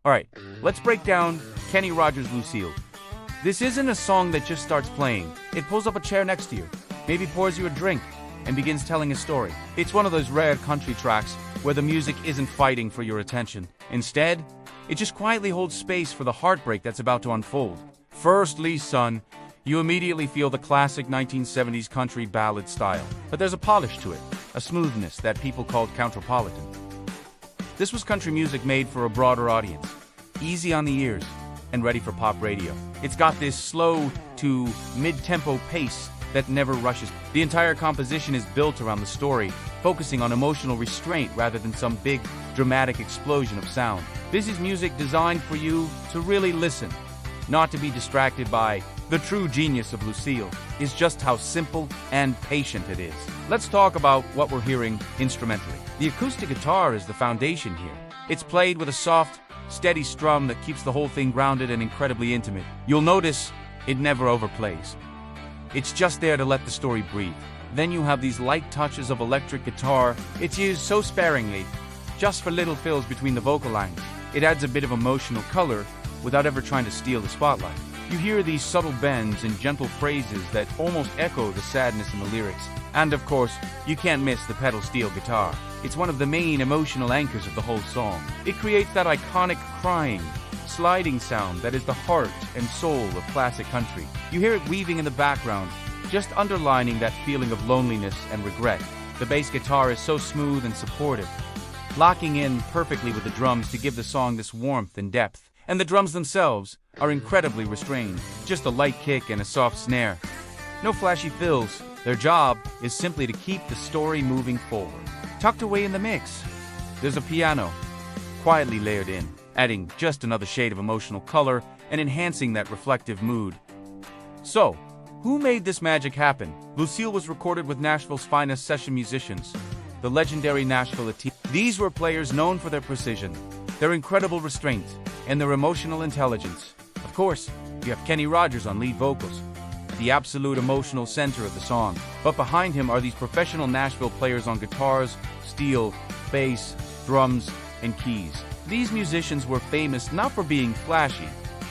Alright, let's break down Kenny Rogers' Lucille. This isn't a song that just starts playing. It pulls up a chair next to you, maybe pours you a drink, and begins telling a story. It's one of those rare country tracks where the music isn't fighting for your attention. Instead, it just quietly holds space for the heartbreak that's about to unfold. Firstly, son, you immediately feel the classic 1970s country ballad style. But there's a polish to it, a smoothness that people called counterpolitan. This was country music made for a broader audience, easy on the ears, and ready for pop radio. It's got this slow to mid-tempo pace that never rushes. The entire composition is built around the story, focusing on emotional restraint rather than some big, dramatic explosion of sound. This is music designed for you to really listen, not to be distracted by. The true genius of Lucille is just how simple and patient it is. Let's talk about what we're hearing instrumentally. The acoustic guitar is the foundation here. It's played with a soft, steady strum that keeps the whole thing grounded and incredibly intimate. You'll notice it never overplays. It's just there to let the story breathe. Then you have these light touches of electric guitar. It's used so sparingly, just for little fills between the vocal lines. It adds a bit of emotional color without ever trying to steal the spotlight. You hear these subtle bends and gentle phrases that almost echo the sadness in the lyrics. And of course, you can't miss the pedal steel guitar. It's one of the main emotional anchors of the whole song. It creates that iconic crying, sliding sound that is the heart and soul of classic country. You hear it weaving in the background, just underlining that feeling of loneliness and regret. The bass guitar is so smooth and supportive, locking in perfectly with the drums to give the song this warmth and depth. And the drums themselves are incredibly restrained, just a light kick and a soft snare. No flashy fills. Their job is simply to keep the story moving forward. Tucked away in the mix, there's a piano, quietly layered in, adding just another shade of emotional color and enhancing that reflective mood. So, who made this magic happen? Lucille was recorded with Nashville's finest session musicians, the legendary Nashville team. These were players known for their precision, their incredible restraint, and their emotional intelligence. Of course, you have Kenny Rogers on lead vocals, the absolute emotional center of the song. But behind him are these professional Nashville players on guitars, steel, bass, drums, and keys. These musicians were famous not for being flashy,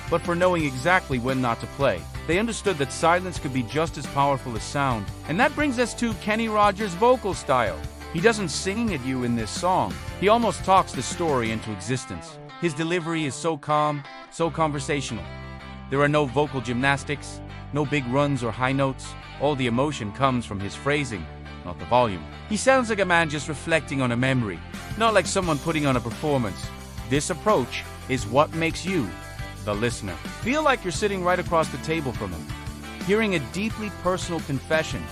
but for knowing exactly when not to play. They understood that silence could be just as powerful as sound. And that brings us to Kenny Rogers' vocal style. He doesn't sing at you in this song. He almost talks the story into existence. His delivery is so calm, so conversational. There are no vocal gymnastics, no big runs or high notes. All the emotion comes from his phrasing, not the volume. He sounds like a man just reflecting on a memory, not like someone putting on a performance. This approach is what makes you, the listener, feel like you're sitting right across the table from him, hearing a deeply personal confession.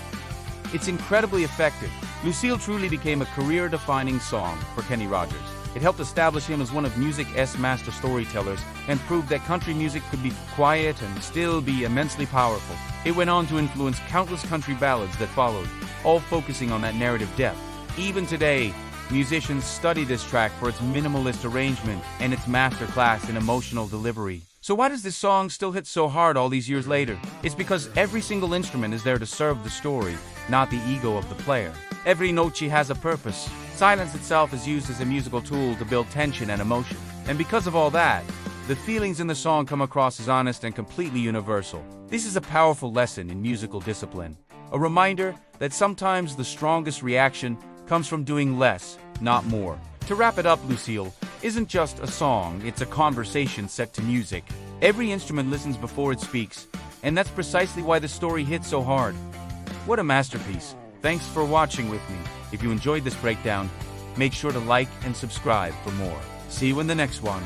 It's incredibly effective. Lucille truly became a career-defining song for Kenny Rogers. It helped establish him as one of music's master storytellers and proved that country music could be quiet and still be immensely powerful. It went on to influence countless country ballads that followed, all focusing on that narrative depth. Even today, musicians study this track for its minimalist arrangement and its masterclass in emotional delivery. So why does this song still hit so hard all these years later? It's because every single instrument is there to serve the story, not the ego of the player. Every note has a purpose. Silence itself is used as a musical tool to build tension and emotion. And because of all that, the feelings in the song come across as honest and completely universal. This is a powerful lesson in musical discipline. A reminder that sometimes the strongest reaction comes from doing less, not more. To wrap it up, Lucille isn't just a song, it's a conversation set to music. Every instrument listens before it speaks, and that's precisely why the story hits so hard. What a masterpiece. Thanks for watching with me. If you enjoyed this breakdown, make sure to like and subscribe for more. See you in the next one.